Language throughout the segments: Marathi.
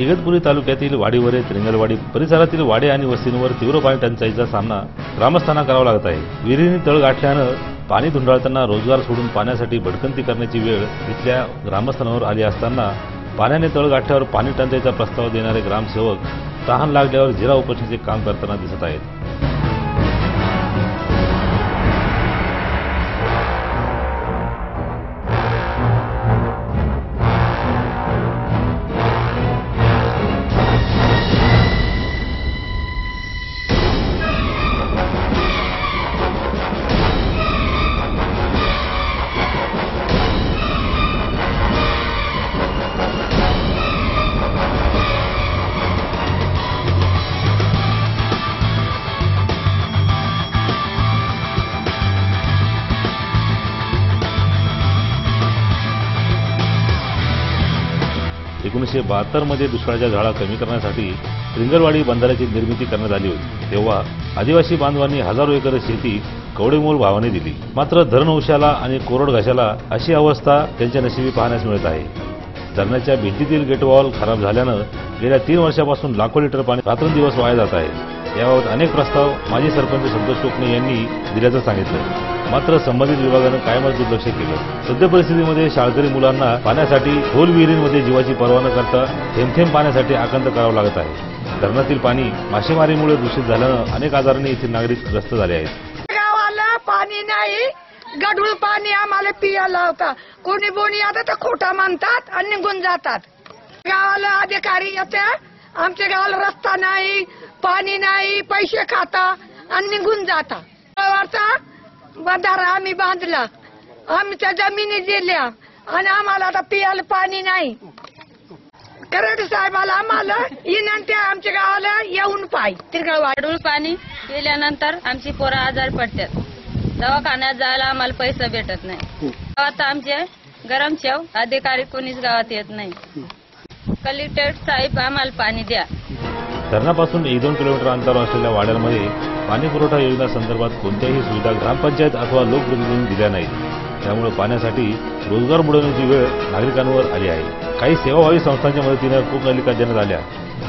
इगतपुरी तालुक्यातील वाडीवरे त्रिंगलवाडी परिसरातील वाडे आणि वस्तींवर तीव्र पाणी टंचाईचा सामना ग्रामस्थांना करावा लागत आहे। विहिरींनी तळ गाठल्यानं पाणी धुंडाळताना रोजगार सोडून पाण्यासाठी भटकंती करण्याची वेळ इथल्या ग्रामस्थांवर आली असताना पाण्याने तळ गाठल्यावर पाणी टंचाईचा प्रस्ताव देणारे ग्रामसेवक तहान लागल्यावर जिरा उपोषणाचे काम करताना दिसत आहेत। मध्ये दुष्काळाच्या झळा कमी करण्यासाठी त्रिंगलवाडी बंधाऱ्याची निर्मिती करण्यात आली होती। तेव्हा आदिवासी बांधवांनी हजारो एकर शेती कवडेमोल भावाने दिली। मात्र धरण औषाला आणि कोरड घाशाला अशी अवस्था त्यांच्या नशिबी पाहण्यास मिळत आहे। धरणाच्या भिंतीतील गेट वॉल खराब झाल्यानं गेल्या 3 वर्षापासून लाखो लिटर पाणी रात्रंदिवस वाया जात आहे। याबाबत अनेक प्रस्ताव माजी सरपंच संतोष कोकणे यांनी दिल्याचं सांगितलं। मात्र संबंधित विभागानं कायमच दुर्लक्ष केलं। सध्या परिस्थितीमध्ये शाळकरी मुलांना पाण्यासाठी खोल विहिरींमध्ये जीवाची पर्वा न करता थेंब थेंब पाण्यासाठी आकांत करावं लागत आहे। धरणातील पाणी मासेमारीमुळे दूषित झाल्यानं अनेक आजारांनी येथील नागरिक ग्रस्त झाले आहेत। गावाला पाणी नाही, गढूळ पाणी आम्हाला पियाला होता। कोणी बोनी आता तर खोटा म्हणतात आणि निघून जातात। गावाला अधिकारी येते, आमच्या गावाला रस्ता नाही, पाणी नाही, पैसे खाता आणि निघून जाता। बंधारा आम्ही बांधला, आमच्या जमिनी दिल्या आणि आम्हाला आता पियाला पाणी नाही। कराटे साहेबाला आम्हाला विनंती आहे, आमच्या गावाला येऊन पाय गढूळ पाणी पिल्यानंतर आमची पोरं आजारी पडतात। दवाखान्यात जायला आम्हाला पैसा भेटत नाही। गावात आमचे गरम शेव अधिकारी कोणीच गावात येत नाही। कलेक्टर साहेब आम्हाला पाणी द्या। धरणापासून 1-2 किलोमीटर अंतरावर असलेल्या वाड्यांमध्ये पाणी पुरवठा योजना संदर्भात कोणत्याही सुविधा ग्रामपंचायत अथवा लोकप्रतिनिधींनी दिल्या नाहीत। त्यामुळे पाण्यासाठी रोजगार बुडवण्याची वेळ नागरिकांवर आली आहे। काही सेवाभावी संस्थांच्या मदतीने कूपनलिका देण्यात आल्या,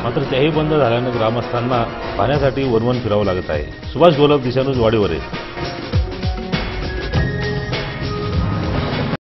मात्र त्याही बंद झाल्यानं ग्रामस्थांना पाण्यासाठी वणवण फिरावं लागत आहे। सुभाष गोलब, दिशा न्यूज, वाडीवरे।